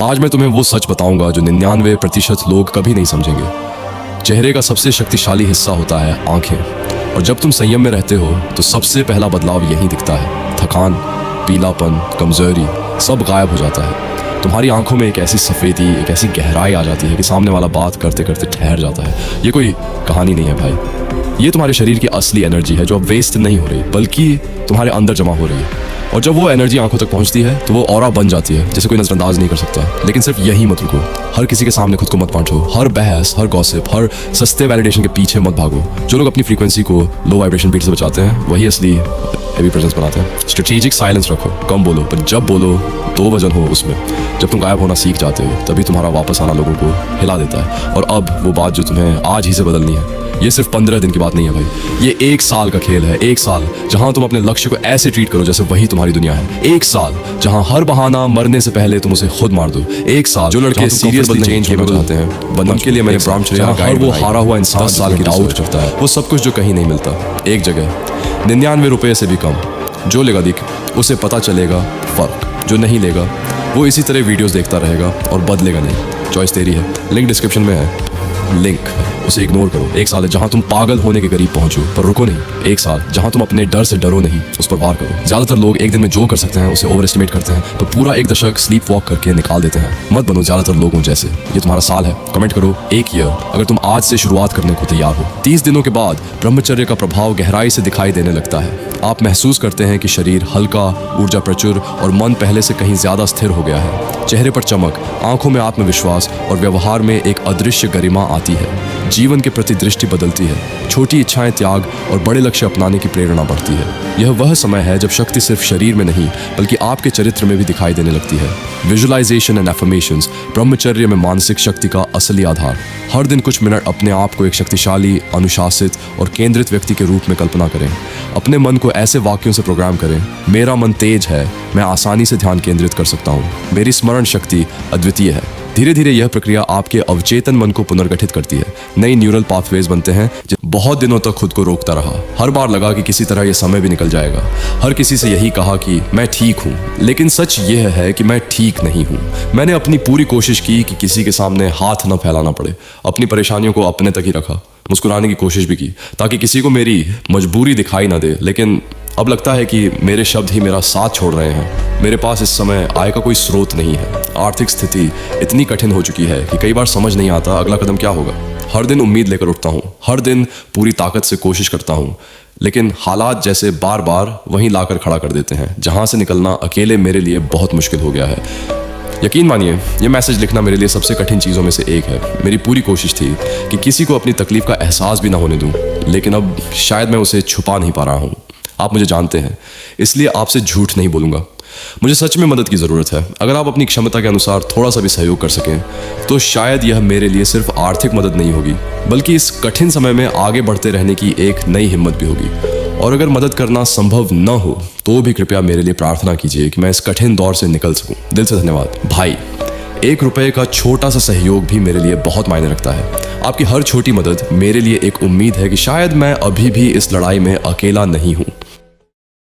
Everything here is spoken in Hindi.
आज मैं तुम्हें वो सच बताऊंगा जो 99% लोग कभी नहीं समझेंगे। चेहरे का सबसे शक्तिशाली हिस्सा होता है आंखें, और जब तुम संयम में रहते हो तो सबसे पहला बदलाव यही दिखता है। थकान, पीलापन, कमजोरी सब गायब हो जाता है। तुम्हारी आंखों में एक ऐसी सफ़ेदी, एक ऐसी गहराई आ जाती है कि सामने वाला बात करते करते ठहर जाता है। ये कोई कहानी नहीं है भाई, ये तुम्हारे शरीर की असली एनर्जी है जो अब वेस्ट नहीं हो रही बल्कि तुम्हारे अंदर जमा हो रही है। और जब वो एनर्जी आंखों तक पहुंचती है तो वो ऑरा बन जाती है जिसे कोई नजरअंदाज नहीं कर सकता। लेकिन सिर्फ यही मत रुको, हर किसी के सामने खुद को मत बांटो। हर बहस, हर गॉसिप, हर सस्ते वैलिडेशन के पीछे मत भागो। जो लोग अपनी फ्रीक्वेंसी को लो वाइब्रेशन बीट से बचाते हैं वही असली हैवी प्रेजेंस बनाते हैं। स्ट्रेटेजिक साइलेंस रखो, कम बोलो, पर जब बोलो तो वजन हो उसमें। जब तुम गायब होना सीख जाते हो तभी तुम्हारा वापस आना लोगों को हिला देता है। और अब वो बात जो तुम्हें आज ही से बदलनी है, ये सिर्फ 15 दिन की बात नहीं है भाई, ये 1 साल का खेल है। 1 साल जहां तुम अपने लक्ष्य को ऐसे ट्रीट करो जैसे वही तुम्हारी दुनिया है। 1 साल जहां हर बहाना मरने से पहले तुम उसे खुद मार दो। 1 साल जो लड़के सीरियसली चेंज करना चाहते हैं, बनने के लिए मैंने ब्रह्मचर्य हर वो हारा हुआ इंसान 10 साल की डाउट करता है, वो सब कुछ जो कहीं नहीं मिलता। एक जगह 99 रुपए से भी कम। जो लेगा दिख, उसे पता चलेगा फर्क। जो नहीं लेगा वो इसी तरह वीडियोस देखता रहेगा और बदलेगा नहीं। चॉइस तेरी है, लिंक डिस्क्रिप्शन में है। लिंक, उसे इग्नोर करो। 1 साल है जहां तुम पागल होने के करीब पहुंचो, पर रुको नहीं। 1 साल जहां तुम अपने डर से डरो नहीं, उस पर वार करो। ज्यादातर लोग एक दिन में जो कर सकते हैं उसे ओवर एस्टिमेट करते हैं, तो पूरा 1 दशक स्लीप वॉक करके निकाल देते हैं। मत बनो ज्यादातर लोगों जैसे। ये तुम्हारा साल है। कमेंट करो 1 ईयर अगर तुम आज से शुरुआत करने को तैयार हो। 30 दिनों के बाद ब्रह्मचर्य का प्रभाव गहराई से दिखाई देने लगता है। आप महसूस करते हैं कि शरीर हल्का, ऊर्जा प्रचुर और मन पहले से कहीं ज्यादा स्थिर हो गया है। चेहरे पर चमक, आंखों में आत्मविश्वास और व्यवहार में एक अदृश्य गरिमा आती है। जीवन के प्रति दृष्टि बदलती है। छोटी इच्छाएं त्याग और बड़े लक्ष्य अपनाने की प्रेरणा बढ़ती है। यह वह समय है जब शक्ति सिर्फ शरीर में नहीं बल्कि आपके चरित्र में भी दिखाई देने लगती है। विजुअलाइजेशन एंड एफर्मेशंस ब्रह्मचर्य में मानसिक शक्ति का असली आधार। हर दिन कुछ मिनट अपने आप को एक शक्तिशाली, अनुशासित और केंद्रित व्यक्ति के रूप में कल्पना करें। अपने मन को ऐसे वाक्यों से प्रोग्राम करें, मेरा मन तेज है, मैं आसानी से ध्यान केंद्रित कर सकता हूँ, मेरी स्मरण शक्ति अद्वितीय है। धीरे धीरे यह प्रक्रिया आपके अवचेतन मन को पुनर्गठित करती है। नई न्यूरल पाथवेज बनते हैं। बहुत दिनों तक खुद को रोकता रहा, हर बार लगा कि किसी तरह यह समय भी निकल जाएगा। हर किसी से यही कहा कि मैं ठीक हूँ, लेकिन सच यह है कि मैं ठीक नहीं हूँ। मैंने अपनी पूरी कोशिश की कि किसी के सामने हाथ न फैलाना पड़े। अपनी परेशानियों को अपने तक ही रखा। मुस्कुराने की कोशिश भी की ताकि किसी को मेरी मजबूरी दिखाई ना दे। लेकिन अब लगता है कि मेरे शब्द ही मेरा साथ छोड़ रहे हैं। मेरे पास इस समय आय का कोई स्रोत नहीं है। आर्थिक स्थिति इतनी कठिन हो चुकी है कि कई बार समझ नहीं आता अगला कदम क्या होगा। हर दिन उम्मीद लेकर उठता हूँ, हर दिन पूरी ताकत से कोशिश करता हूँ, लेकिन हालात जैसे बार बार वहीं लाकर खड़ा कर देते हैं जहाँ से निकलना अकेले मेरे लिए बहुत मुश्किल हो गया है। यकीन मानिए, ये मैसेज लिखना मेरे लिए सबसे कठिन चीज़ों में से एक है। मेरी पूरी कोशिश थी कि किसी को अपनी तकलीफ का एहसास भी ना होने दूँ, लेकिन अब शायद मैं उसे छुपा नहीं पा रहा हूँ। आप मुझे जानते हैं, इसलिए आपसे झूठ नहीं बोलूँगा। मुझे सच में मदद की ज़रूरत है। अगर आप अपनी क्षमता के अनुसार थोड़ा सा भी सहयोग कर सकें तो शायद यह मेरे लिए सिर्फ आर्थिक मदद नहीं होगी बल्कि इस कठिन समय में आगे बढ़ते रहने की एक नई हिम्मत भी होगी। और अगर मदद करना संभव न हो तो भी कृपया मेरे लिए प्रार्थना कीजिए कि मैं इस कठिन दौर से निकल सकूं। दिल से धन्यवाद भाई। 1 रुपये का छोटा सा सहयोग भी मेरे लिए बहुत मायने रखता है। आपकी हर छोटी मदद मेरे लिए एक उम्मीद है कि शायद मैं अभी भी इस लड़ाई में अकेला नहीं हूँ।